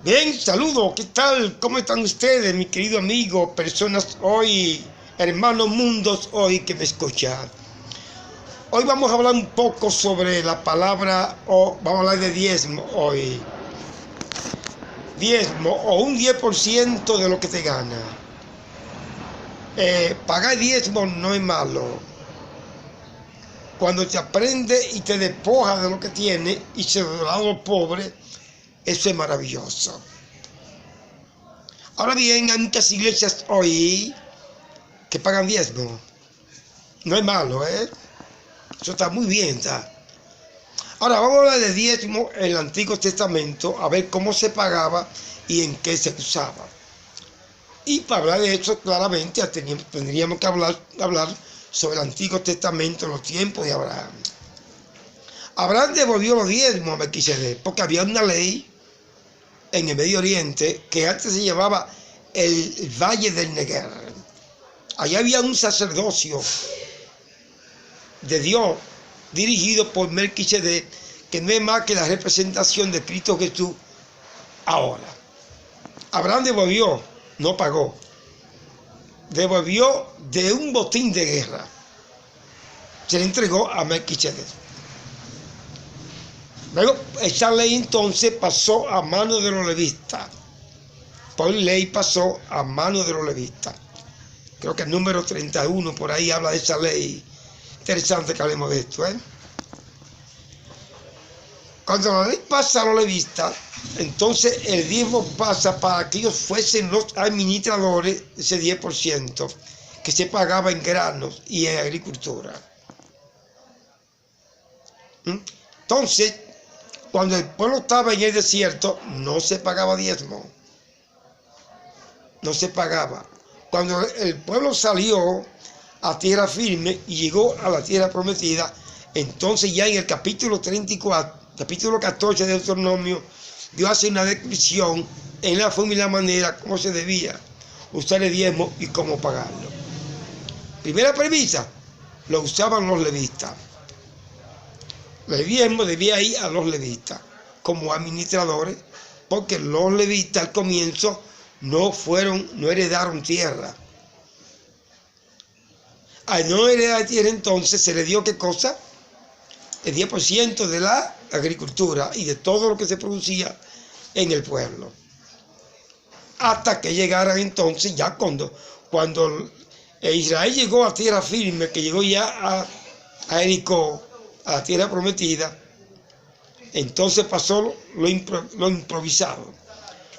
Bien, saludos, ¿qué tal? ¿Cómo están ustedes, mi querido amigo, personas hoy, hermanos mundos hoy que me escuchan? Hoy vamos a hablar un poco sobre la palabra, o vamos a hablar de diezmo hoy. Diezmo, o un 10% de lo que te gana. Pagar diezmo no es malo. Cuando te aprende y te despoja de lo que tiene y se lo da a los pobres, eso es maravilloso. Ahora bien, hay muchas iglesias hoy que pagan diezmo. No es malo, ¿eh? Eso está muy bien, está. Ahora vamos a hablar de diezmo en el Antiguo Testamento, a ver cómo se pagaba y en qué se usaba. Y para hablar de eso, claramente tendríamos que hablar sobre el Antiguo Testamento en los tiempos de Abraham. Abraham devolvió los diezmos a Melquisedec, porque había una ley en el Medio Oriente que antes se llamaba el Valle del Negev. Allá había un sacerdocio de Dios dirigido por Melquisedec, que no es más que la representación de Cristo Jesús ahora. Abraham devolvió, no pagó, devolvió de un botín de guerra, se le entregó a Melquisedec. Luego esa ley entonces pasó a manos de los levitas. Por ley pasó a manos de los levitas. Creo que el número 31 por ahí habla de esa ley. Interesante que hablemos de esto, ¿eh? Cuando la ley pasa a los levitas, entonces el diezmo pasa para que ellos fuesen los administradores de ese 10% que se pagaba en granos y en agricultura. Entonces, cuando el pueblo estaba en el desierto, no se pagaba diezmo. No se pagaba. Cuando el pueblo salió a tierra firme y llegó a la tierra prometida, entonces ya en el capítulo 34, capítulo 14 de Deuteronomio, Dios hace una descripción en la forma y la manera cómo se debía usar el diezmo y cómo pagarlo. Primera premisa, lo usaban los levitas. El diezmo debía ir a los levitas como administradores, porque los levitas al comienzo no heredaron tierra. Al no heredar tierra, entonces se le dio ¿qué cosa? El 10% de la agricultura y de todo lo que se producía en el pueblo. Hasta que llegaran entonces, ya cuando Israel llegó a tierra firme, que llegó ya a Jericó, a la tierra prometida, entonces pasó lo improvisado.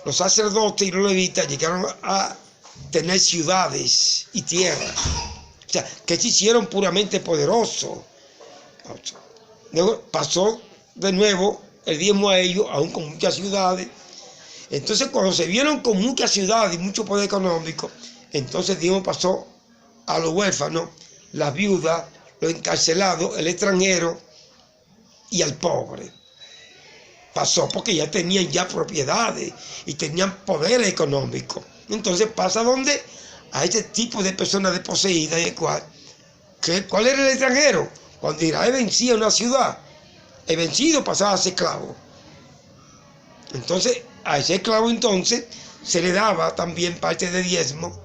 Los sacerdotes y los levitas llegaron a tener ciudades y tierras, o sea, que se hicieron puramente poderosos. Luego pasó de nuevo el diezmo a ellos, aún con muchas ciudades. Entonces, cuando se vieron con muchas ciudades y mucho poder económico, entonces el diezmo pasó a los huérfanos, las viudas, los encarcelados, el extranjero y al pobre. Pasó porque ya tenían ya propiedades y tenían poder económico. Entonces pasa donde a este tipo de personas desposeídas, ¿cuál era el extranjero? Cuando Israel vencía una ciudad, el vencido pasaba a ser esclavo. Entonces a ese esclavo entonces se le daba también parte de diezmo,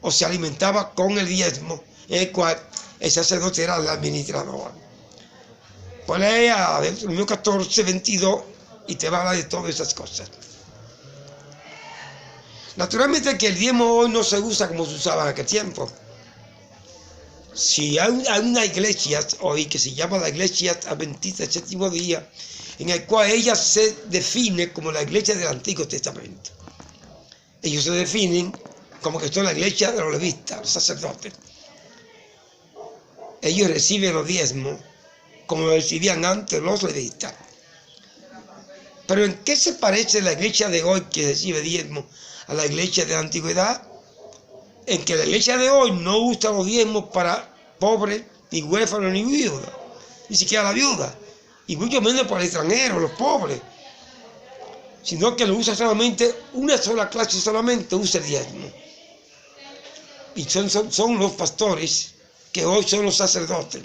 o se alimentaba con el diezmo, en el cual el sacerdote era el administrador. Pues lee a Deuteronomio 14, 22 y te va a hablar de todas esas cosas. Naturalmente que el diezmo hoy no se usa como se usaba en aquel tiempo. Si hay una iglesia hoy que se llama la Iglesia Adventista del Séptimo Día, en el cual ella se define como la iglesia del Antiguo Testamento. Ellos se definen como que son la iglesia de los levitas, los sacerdotes. Ellos reciben los diezmos como lo recibían antes los levitas. Pero ¿en qué se parece la iglesia de hoy que recibe diezmo a la iglesia de la antigüedad? En que la iglesia de hoy no usa los diezmos para pobres, ni huérfanos, ni viudas, ni siquiera la viuda, y mucho menos para el extranjero, los pobres, sino que lo usa solamente, una sola clase solamente usa el diezmo. Y son los pastores, que hoy son los sacerdotes.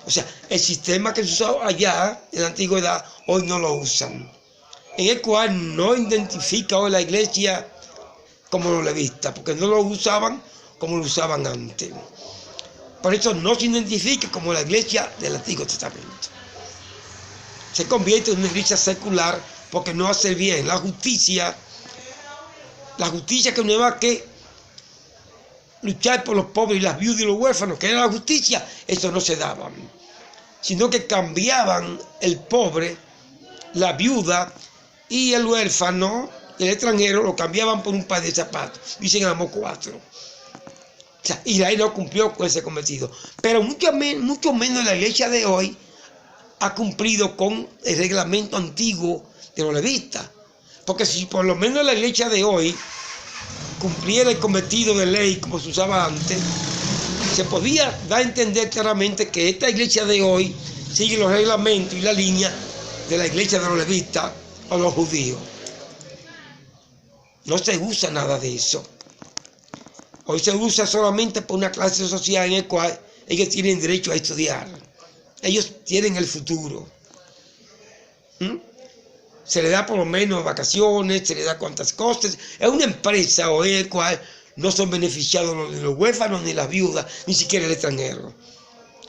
O sea, el sistema que se usaba allá en la antigüedad, hoy no lo usan. en el cual no identifica hoy la iglesia como los levitas, porque no lo usaban como lo usaban antes. Por eso no se identifica como la iglesia del Antiguo Testamento. Se convierte en una iglesia secular porque no hace bien la justicia que no va que luchar por los pobres y las viudas y los huérfanos, que era la justicia. Eso no se daba, sino que cambiaban el pobre, la viuda y el huérfano, el extranjero, lo cambiaban por un par de zapatos. Dicen Amós 4. O sea, Israel no cumplió con ese cometido. Pero mucho menos la iglesia de hoy ha cumplido con el reglamento antiguo de los levitas. Porque si por lo menos la iglesia de hoy cumpliera el cometido de ley como se usaba antes, se podía dar a entender claramente que esta iglesia de hoy sigue los reglamentos y la línea de la iglesia de los levitas o los judíos. No se usa nada de eso. Hoy se usa solamente por una clase social en la cual ellos tienen derecho a estudiar. Ellos tienen el futuro. Se le da por lo menos vacaciones, se le da cuantas cosas. Es una empresa hoy en la cual no son beneficiados ni los huérfanos, ni las viudas, ni siquiera el extranjero.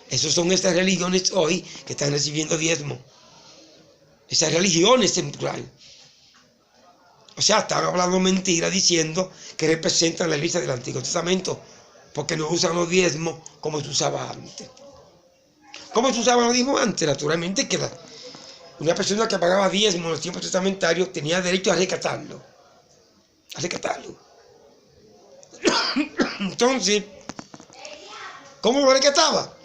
Esas son estas religiones hoy que están recibiendo diezmo. Esas religiones en plural. O sea, están hablando mentira diciendo que representan la iglesia del Antiguo Testamento, porque no usan los diezmos como se usaba antes. ¿Cómo se usaban los diezmos antes? Naturalmente que una persona que pagaba diezmo en los tiempos testamentarios tenía derecho a rescatarlo. A rescatarlo. Entonces, ¿cómo lo rescataba?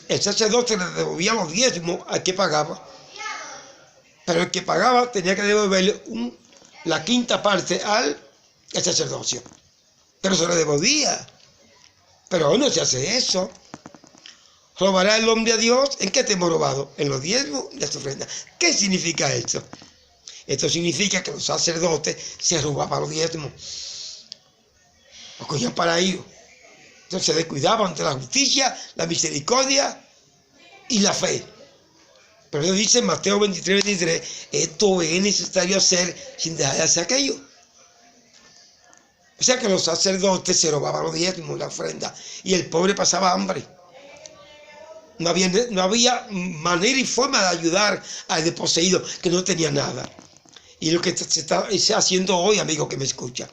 El sacerdote le devolvía los diezmos al que pagaba, pero el que pagaba tenía que devolverle la quinta parte al sacerdocio. Pero se lo devolvía. Pero hoy no se hace eso. ¿Robará el hombre a Dios? ¿En qué te hemos robado? En los diezmos y las ofrendas. ¿Qué significa esto? Esto significa que los sacerdotes se robaban los diezmos. Los cogían para ellos. Entonces se descuidaban ante la justicia, la misericordia y la fe. Pero Dios dice en Mateo 23, esto es necesario hacer sin dejar de hacer aquello. O sea que los sacerdotes se robaban los diezmos, la ofrenda, y el pobre pasaba hambre. No había manera y forma de ayudar al desposeído que no tenía nada. Y lo que se está haciendo hoy, amigo que me escucha.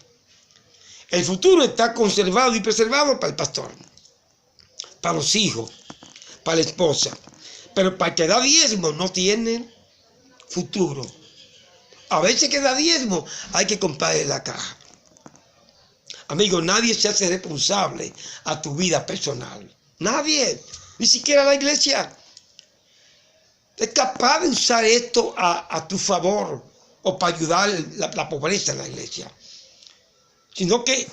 El futuro está conservado y preservado para el pastor, para los hijos, para la esposa. Pero para el que da diezmo no tiene futuro. A veces que da diezmo hay que comprarle la caja. Amigo, nadie se hace responsable a tu vida personal. Nadie. Ni siquiera la iglesia es capaz de usar esto a tu favor o para ayudar la pobreza en la iglesia. Sino que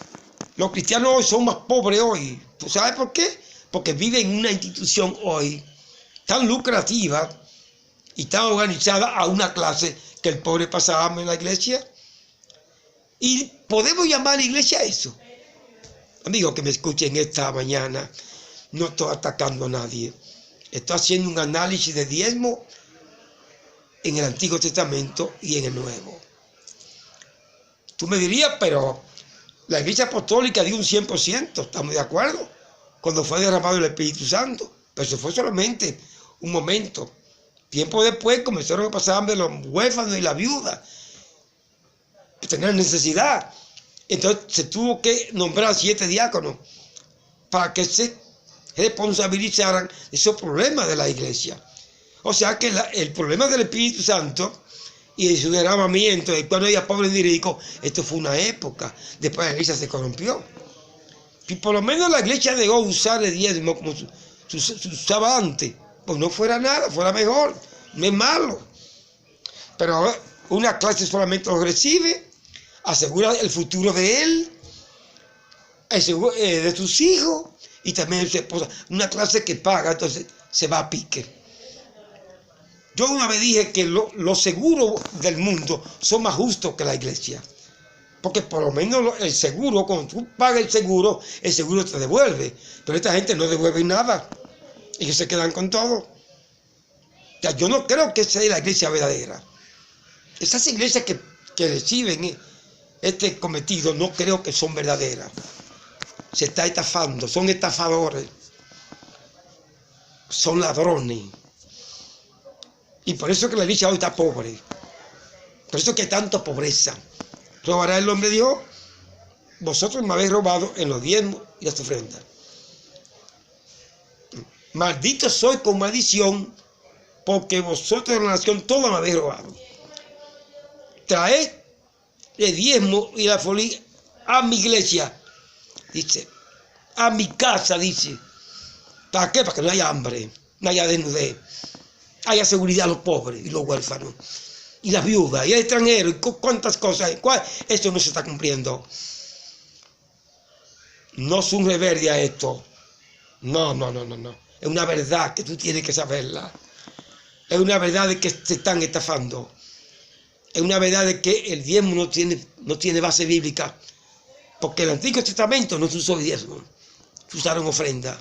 los cristianos hoy son más pobres hoy. ¿Tú sabes por qué? Porque viven en una institución hoy tan lucrativa y tan organizada a una clase que el pobre pasa hambre en la iglesia. Y podemos llamar a la iglesia a eso. Amigos que me escuchen esta mañana, no estoy atacando a nadie. Estoy haciendo un análisis de diezmo en el Antiguo Testamento y en el Nuevo. Tú me dirías, pero la Iglesia Apostólica dio un 100%, ¿estamos de acuerdo? Cuando fue derramado el Espíritu Santo. Pero eso fue solamente un momento. Tiempo después comenzaron a pasar hambre los huérfanos y la viuda, que tenían necesidad. Entonces se tuvo que nombrar 7 diáconos para que se responsabilizaran de esos problemas de la iglesia. O sea que el problema del Espíritu Santo y de su derramamiento, y cuando había pobres y ricos, esto fue una época. Después la iglesia se corrompió. Y por lo menos la iglesia dejó usar el diezmo como se usaba antes. Pues no fuera nada, fuera mejor, no es malo. Pero una clase solamente lo recibe, asegura el futuro de él, de sus hijos y también de su esposa. Una clase que paga, entonces se va a pique. Yo una vez dije que los seguros del mundo son más justos que la iglesia. Porque por lo menos el seguro, cuando tú pagas el seguro te devuelve. Pero esta gente no devuelve nada. Ellos se quedan con todo. O sea, yo no creo que sea la iglesia verdadera. esas iglesias que reciben este cometido no creo que son verdaderas. Se está estafando, son estafadores, son ladrones. Y por eso que la iglesia hoy está pobre. Por eso que hay tanta pobreza. ¿Robará el hombre de Dios? Vosotros me habéis robado en los diezmos y las ofrendas. Maldito soy con maldición, porque vosotros en la nación toda me habéis robado. Traed el diezmo y la folía a mi iglesia, dice, a mi casa, dice. ¿Para qué? Para que no haya hambre, no haya desnudez, haya seguridad a los pobres y los huérfanos, y las viudas, y el extranjero, y cuántas cosas. Esto no se está cumpliendo. No es un reverde a esto. No. Es una verdad que tú tienes que saberla. Es una verdad de que se están estafando. Es una verdad de que el diezmo no tiene base bíblica. Porque el Antiguo Testamento no se usó el diezmo. Se usaron ofrendas.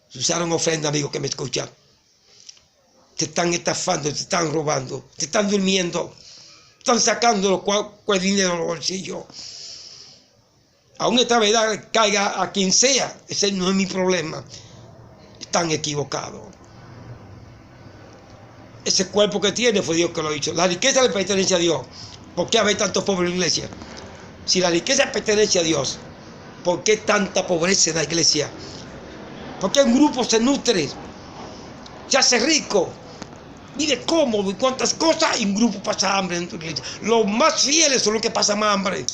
Se usaron ofrendas, amigo que me escucha. Te están estafando, te están robando, te están durmiendo. Están sacando el dinero de los bolsillos. Aún esta verdad caiga a quien sea, ese no es mi problema. Están equivocados. Ese cuerpo que tiene fue Dios que lo hizo. La riqueza le pertenece a Dios. ¿Por qué hay tantos pobres en la iglesia? Si la riqueza pertenece a Dios, ¿por qué tanta pobreza en la iglesia? ¿Por qué un grupo se nutre, se hace rico, vive cómodo y cuantas cosas, y un grupo pasa hambre en tu iglesia? Los más fieles son los que pasan más hambre.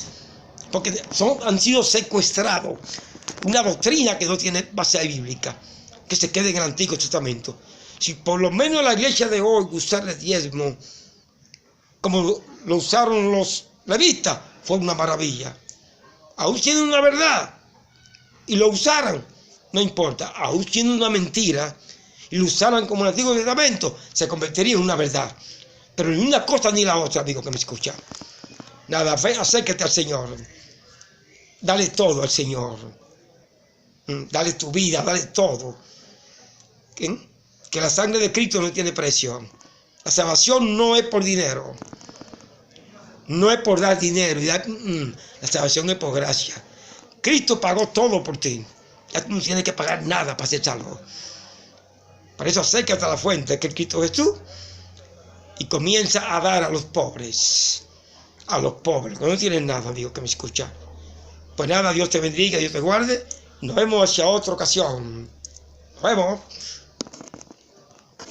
Porque han sido secuestrados. Una doctrina que no tiene base bíblica, que se quede en el Antiguo Testamento. Si por lo menos la iglesia de hoy usara el diezmo, como lo usaron los levitas, fue una maravilla. Aún siendo una verdad, y lo usaran, no importa. Aún siendo una mentira, y lo usaran como el Antiguo Testamento, se convertiría en una verdad. Pero ni una cosa ni la otra, amigo que me escucha. Nada, acércate al Señor. Dale todo al Señor. Dale tu vida, dale todo. Que la sangre de Cristo no tiene precio. La salvación no es por dinero. No es por dar dinero. La salvación es por gracia. Cristo pagó todo por ti. Ya tú no tienes que pagar nada para ser salvo. Por eso acércate a la fuente que es Cristo Jesús y comienza a dar a los pobres. A los pobres, que no tienen nada, amigo que me escucha. Pues nada, Dios te bendiga, Dios te guarde. Nos vemos hacia otra ocasión. Nos vemos.